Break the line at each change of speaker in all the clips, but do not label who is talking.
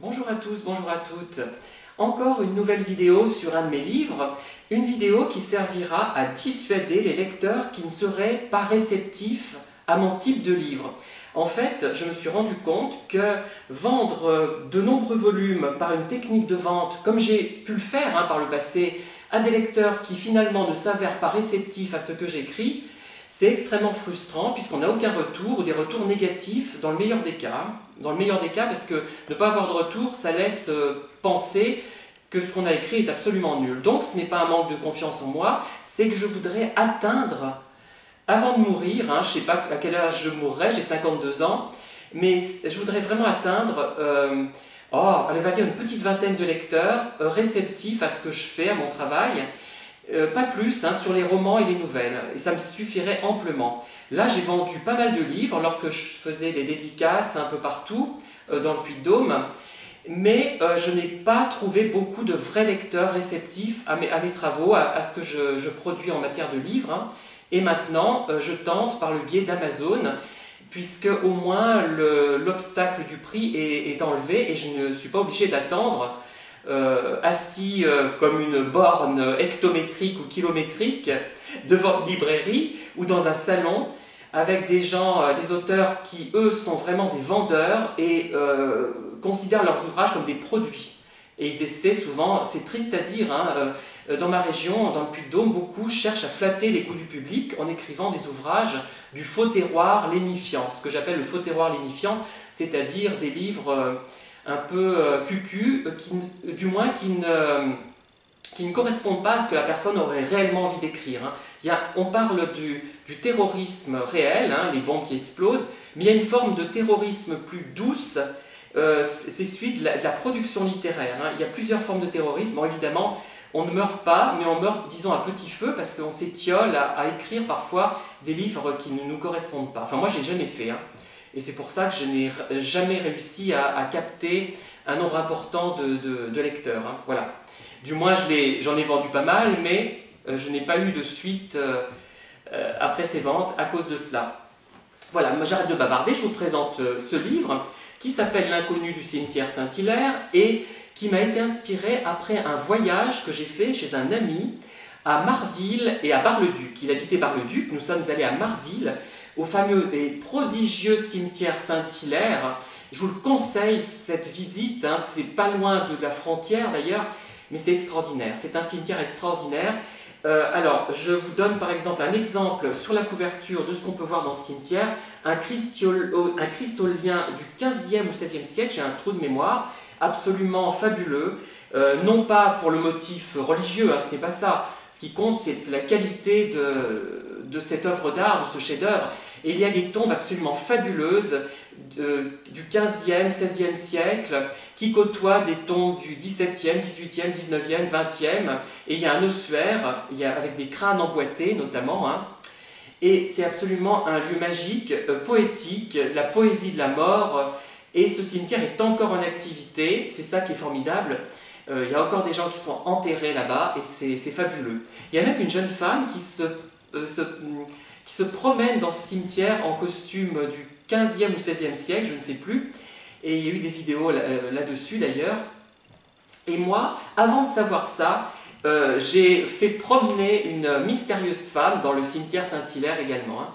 Bonjour à tous, bonjour à toutes. Encore une nouvelle vidéo sur un de mes livres, une vidéo qui servira à dissuader les lecteurs qui ne seraient pas réceptifs à mon type de livre. En fait, je me suis rendu compte que vendre de nombreux volumes par une technique de vente, comme j'ai pu le faire par le passé, à des lecteurs qui finalement ne s'avèrent pas réceptifs à ce que j'écris, c'est extrêmement frustrant puisqu'on n'a aucun retour ou des retours négatifs dans le meilleur des cas. Dans le meilleur des cas, parce que ne pas avoir de retour, ça laisse penser que ce qu'on a écrit est absolument nul. Donc ce n'est pas un manque de confiance en moi, c'est que je voudrais atteindre, avant de mourir, je ne sais pas à quel âge je mourrai, j'ai 52 ans, mais je voudrais vraiment atteindre, on va dire une petite vingtaine de lecteurs réceptifs à ce que je fais, à mon travail. Pas plus sur les romans et les nouvelles, et ça me suffirait amplement. Là, j'ai vendu pas mal de livres alors que je faisais des dédicaces un peu partout dans le Puy-de-Dôme, mais je n'ai pas trouvé beaucoup de vrais lecteurs réceptifs à mes travaux, à ce que je produis en matière de livres. Et maintenant, je tente par le biais d'Amazon, puisque au moins l'obstacle du prix est enlevé et je ne suis pas obligé d'attendre assis comme une borne hectométrique ou kilométrique devant une librairie ou dans un salon avec des gens, des auteurs qui eux sont vraiment des vendeurs et considèrent leurs ouvrages comme des produits. Et ils essaient souvent, c'est triste à dire, dans ma région, dans le Puy-de-Dôme, beaucoup cherchent à flatter les goûts du public en écrivant des ouvrages du faux terroir lénifiant. Ce que j'appelle le faux terroir lénifiant, c'est-à-dire des livres un peu cucu, du moins qui ne correspondent pas à ce que la personne aurait réellement envie d'écrire. On parle du terrorisme réel, les bombes qui explosent, mais il y a une forme de terrorisme plus douce, c'est celui de la production littéraire. Il y a plusieurs formes de terrorisme. Bon, évidemment, on ne meurt pas, mais on meurt, disons, à petit feu, parce qu'on s'étiole à écrire parfois des livres qui ne nous correspondent pas. Enfin, moi, je n'ai jamais fait. Et c'est pour ça que je n'ai jamais réussi à capter un nombre important de lecteurs. Voilà. Du moins, j'en ai vendu pas mal, mais je n'ai pas eu de suite après ces ventes à cause de cela. Voilà, moi j'arrête de bavarder, je vous présente ce livre qui s'appelle L'inconnu du cimetière Saint-Hilaire et qui m'a été inspiré après un voyage que j'ai fait chez un ami à Marville et à Bar-le-Duc. Il habitait Bar-le-Duc, nous sommes allés à Marville, au fameux et prodigieux cimetière Saint-Hilaire. Je vous le conseille, cette visite, c'est pas loin de la frontière d'ailleurs, mais c'est extraordinaire, c'est un cimetière extraordinaire. Alors, je vous donne par exemple un exemple sur la couverture de ce qu'on peut voir dans ce cimetière, un cristolien du 15e ou 16e siècle, j'ai un trou de mémoire, absolument fabuleux, non pas pour le motif religieux, ce n'est pas ça, ce qui compte c'est la qualité de cette œuvre d'art, de ce chef-d'œuvre. Et il y a des tombes absolument fabuleuses du 15e, 16e siècle qui côtoient des tombes du 17e, 18e, 19e, 20e. Et il y a un ossuaire, avec des crânes emboîtés notamment. Et c'est absolument un lieu magique, poétique, la poésie de la mort. Et ce cimetière est encore en activité, c'est ça qui est formidable. Il y a encore des gens qui sont enterrés là-bas et c'est fabuleux. Il y a même une jeune femme qui se promène dans ce cimetière en costume du 15e ou 16e siècle, je ne sais plus, et il y a eu des vidéos là-dessus d'ailleurs. Et moi, avant de savoir ça, j'ai fait promener une mystérieuse femme dans le cimetière Saint-Hilaire également.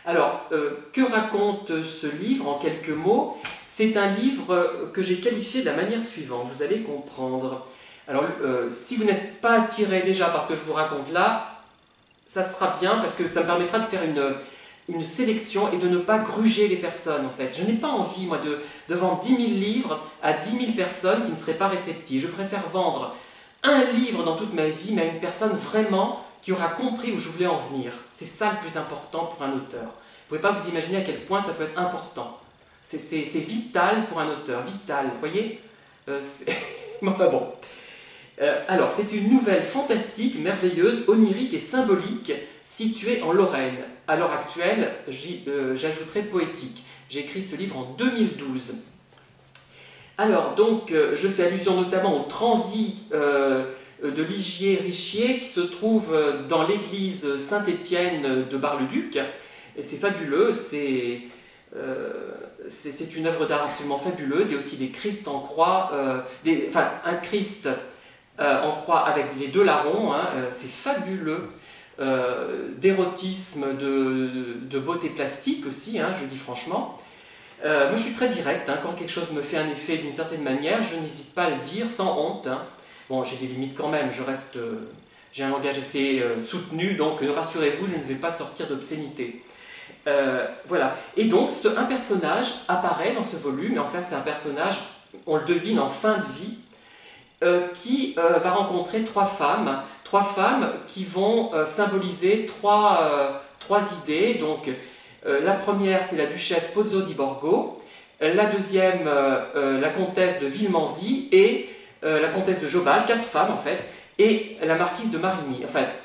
Alors, que raconte ce livre en quelques mots? C'est un livre que j'ai qualifié de la manière suivante, vous allez comprendre. Alors, si vous n'êtes pas attiré déjà par ce que je vous raconte là, ça sera bien parce que ça me permettra de faire une sélection et de ne pas gruger les personnes en fait. Je n'ai pas envie moi de vendre 10 000 livres à 10 000 personnes qui ne seraient pas réceptives. Je préfère vendre un livre dans toute ma vie mais à une personne vraiment qui aura compris où je voulais en venir. C'est ça le plus important pour un auteur. Vous ne pouvez pas vous imaginer à quel point ça peut être important. C'est vital pour un auteur, vital, vous voyez enfin bon. Alors, c'est une nouvelle fantastique, merveilleuse, onirique et symbolique située en Lorraine. À l'heure actuelle, j'ajouterai poétique. J'ai écrit ce livre en 2012. Alors, donc, je fais allusion notamment au transit de Ligier-Richier qui se trouve dans l'église Saint-Étienne de Bar-le-Duc. Et c'est fabuleux, c'est une œuvre d'art absolument fabuleuse. Il y a aussi des Christ en croix, enfin un Christ en croix avec les deux larrons, hein, c'est fabuleux. D'érotisme, de beauté plastique aussi, hein, je dis franchement. Moi je suis très direct, hein, quand quelque chose me fait un effet d'une certaine manière, je n'hésite pas à le dire sans honte. Hein. Bon, j'ai des limites quand même, j'ai un langage assez soutenu, donc rassurez-vous, je ne vais pas sortir d'obscénité. Voilà. Et donc, un personnage apparaît dans ce volume, et en fait, c'est un personnage, on le devine en fin de vie, qui va rencontrer trois femmes qui vont symboliser trois idées. Donc, la première, c'est la duchesse Pozzo di Borgo, la deuxième, la comtesse de Villemanzy, et la comtesse de Jobal, quatre femmes en fait, et la marquise de Marigny. En fait,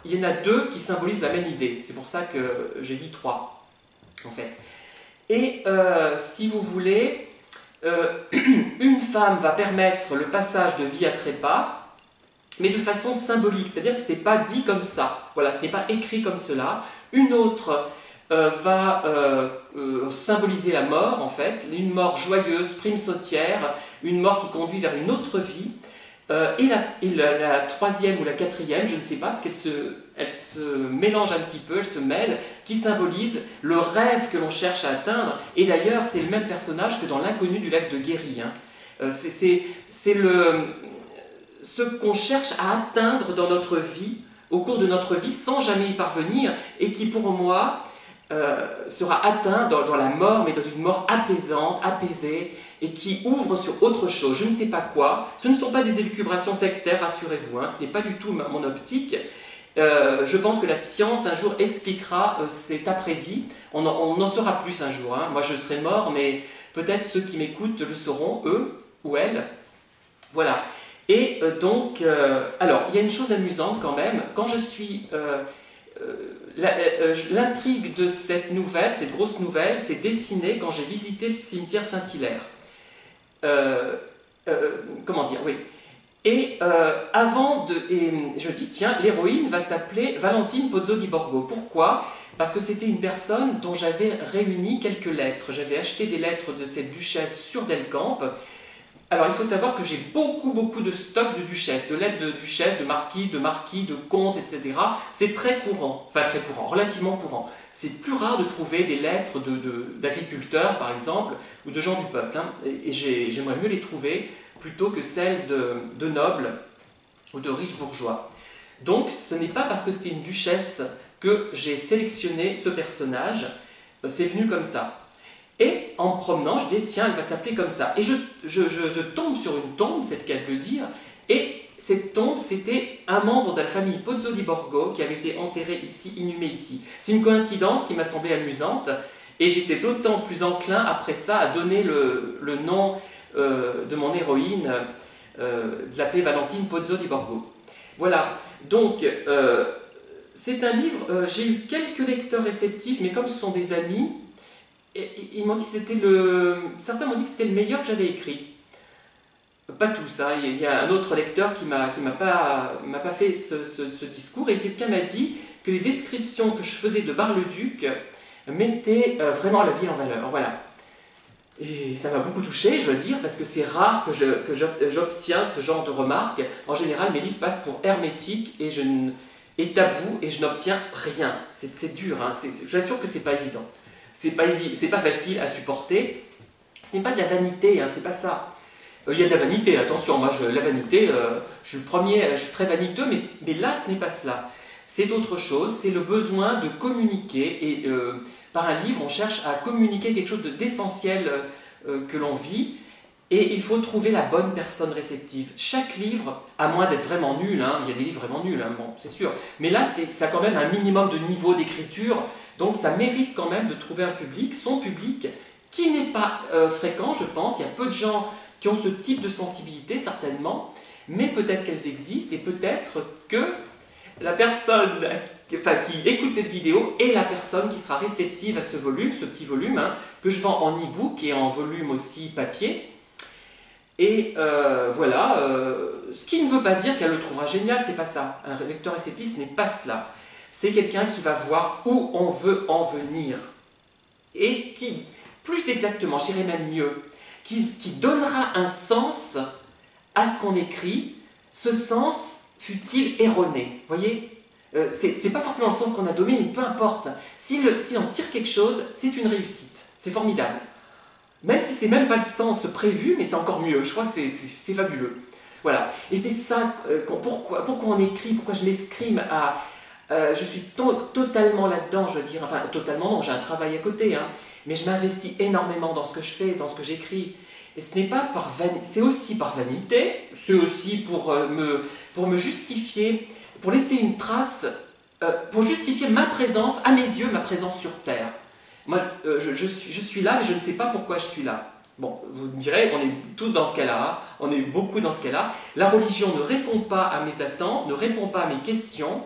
il y en a deux qui symbolisent la même idée. C'est pour ça que j'ai dit trois, en fait. Et si vous voulez, une femme va permettre le passage de vie à trépas, mais de façon symbolique, c'est-à-dire que ce n'est pas dit comme ça. Voilà, ce n'est pas écrit comme cela. Une autre va symboliser la mort, en fait, une mort joyeuse, prime sautière, une mort qui conduit vers une autre vie. Et la troisième ou la quatrième, je ne sais pas, parce elle se mélange un petit peu, elle se mêle, qui symbolise le rêve que l'on cherche à atteindre. Et d'ailleurs, c'est le même personnage que dans L'inconnu du lac de Guéry. Hein. C'est ce qu'on cherche à atteindre dans notre vie, au cours de notre vie, sans jamais y parvenir, et qui pour moi sera atteint dans la mort, mais dans une mort apaisante, apaisée, et qui ouvre sur autre chose, je ne sais pas quoi. Ce ne sont pas des élucubrations sectaires, rassurez-vous, hein, ce n'est pas du tout mon optique. Je pense que la science un jour expliquera cette après-vie, on en saura plus un jour. Hein. Moi je serai mort, mais peut-être ceux qui m'écoutent le sauront, eux ou elles. Voilà. Et donc, alors, il y a une chose amusante quand même, quand je suis... l'intrigue de cette nouvelle, cette grosse nouvelle, s'est dessinée quand j'ai visité le cimetière Saint-Hilaire. Comment dire, oui. Et je dis, tiens, l'héroïne va s'appeler Valentine Pozzo di Borgo. Pourquoi? Parce que c'était une personne dont j'avais réuni quelques lettres. J'avais acheté des lettres de cette duchesse sur Delcamp. Alors, il faut savoir que j'ai beaucoup de stocks de duchesses, de lettres de duchesses, de marquises, de marquis, de comtes, etc. C'est très courant, enfin très courant, relativement courant. C'est plus rare de trouver des lettres d'agriculteurs, par exemple, ou de gens du peuple. Hein. Et j'aimerais mieux les trouver plutôt que celles de nobles ou de riches bourgeois. Donc, ce n'est pas parce que c'était une duchesse que j'ai sélectionné ce personnage, c'est venu comme ça. Et en me promenant, je disais, tiens, elle va s'appeler comme ça. Et je tombe sur une tombe, c'est le cas de le dire, et cette tombe, c'était un membre de la famille Pozzo di Borgo qui avait été enterré ici, inhumé ici. C'est une coïncidence qui m'a semblé amusante, et j'étais d'autant plus enclin après ça à donner le nom de mon héroïne, de l'appeler Valentine Pozzo di Borgo. Voilà, donc c'est un livre, j'ai eu quelques lecteurs réceptifs, mais comme ce sont des amis, ils m'ont dit que c'était certains m'ont dit que c'était le meilleur que j'avais écrit. Pas tous, hein. Il y a un autre lecteur qui m'a pas fait ce discours, et quelqu'un m'a dit que les descriptions que je faisais de Bar-le-Duc mettaient vraiment la vie en valeur. Voilà. Et ça m'a beaucoup touché, je dois dire, parce que c'est rare que j'obtiens ce genre de remarques. En général, mes livres passent pour hermétiques et tabous, et je n'obtiens rien. C'est dur, hein. Je vous assure que c'est pas évident. C'est pas facile à supporter. Ce n'est pas de la vanité, hein, c'est pas ça. Il y a de la vanité, attention, moi la vanité, je suis le premier, je suis très vaniteux, mais là ce n'est pas cela. C'est autre chose, c'est le besoin de communiquer, et par un livre on cherche à communiquer quelque chose d'essentiel que l'on vit, et il faut trouver la bonne personne réceptive. Chaque livre, à moins d'être vraiment nul, hein, il y a des livres vraiment nuls, hein, bon, c'est sûr, mais là ça a quand même un minimum de niveau d'écriture, donc ça mérite quand même de trouver un public, son public, qui n'est pas fréquent, je pense. Il y a peu de gens qui ont ce type de sensibilité, certainement, mais peut-être qu'elles existent, et peut-être que la personne qui écoute cette vidéo est la personne qui sera réceptive à ce volume, ce petit volume, hein, que je vends en e-book et en volume aussi papier. Et voilà, ce qui ne veut pas dire qu'elle le trouvera génial, c'est pas ça. Un lecteur réceptif, ce n'est pas cela. C'est quelqu'un qui va voir où on veut en venir. et qui, plus exactement, je dirais même mieux, qui donnera un sens à ce qu'on écrit, ce sens fut-il erroné. Vous voyez, c'est pas forcément le sens qu'on a donné, mais peu importe. Si on tire quelque chose, c'est une réussite. C'est formidable. Même si c'est même pas le sens prévu, mais c'est encore mieux. Je crois que c'est fabuleux. Voilà. Et c'est ça, pourquoi on écrit, pourquoi je m'escrime à... je suis totalement là-dedans, je veux dire. Enfin, totalement non, j'ai un travail à côté, hein, mais je m'investis énormément dans ce que je fais, dans ce que j'écris. Et ce n'est pas par vanité, c'est aussi par vanité, c'est aussi pour me justifier, pour laisser une trace, pour justifier ma présence, à mes yeux, ma présence sur Terre. Moi, je suis là, mais je ne sais pas pourquoi je suis là. Bon, vous me direz, on est tous dans ce cas-là, hein, on est beaucoup dans ce cas-là. La religion ne répond pas à mes attentes, ne répond pas à mes questions,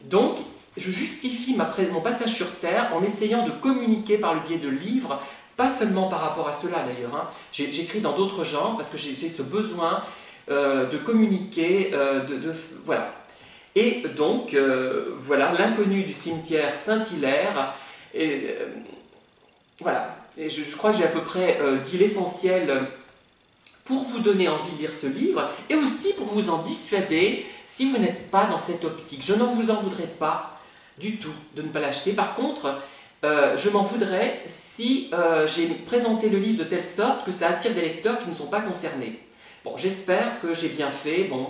donc je justifie mon passage sur Terre en essayant de communiquer par le biais de livres, pas seulement par rapport à cela d'ailleurs, hein. J'écris dans d'autres genres parce que j'ai ce besoin de communiquer, voilà. Et donc, voilà, l'inconnu du cimetière Saint-Hilaire, voilà, et je crois que j'ai à peu près dit l'essentiel pour vous donner envie de lire ce livre, et aussi pour vous en dissuader si vous n'êtes pas dans cette optique. Je n'en vous en voudrais pas du tout de ne pas l'acheter. Par contre, je m'en voudrais si j'ai présenté le livre de telle sorte que ça attire des lecteurs qui ne sont pas concernés. Bon, j'espère que j'ai bien fait, bon,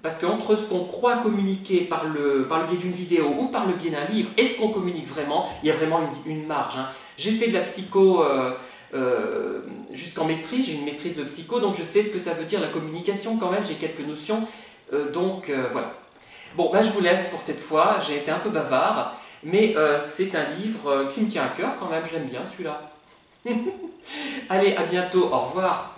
parce qu'entre ce qu'on croit communiquer par le biais d'une vidéo ou par le biais d'un livre, et ce qu'on communique vraiment, il y a vraiment une marge, hein. J'ai fait de la psycho jusqu'en maîtrise, j'ai une maîtrise de psycho, donc je sais ce que ça veut dire la communication quand même, j'ai quelques notions, voilà. Bon, bah, je vous laisse pour cette fois, j'ai été un peu bavard, mais c'est un livre qui me tient à cœur quand même, je l'aime bien celui-là. Allez, à bientôt, au revoir.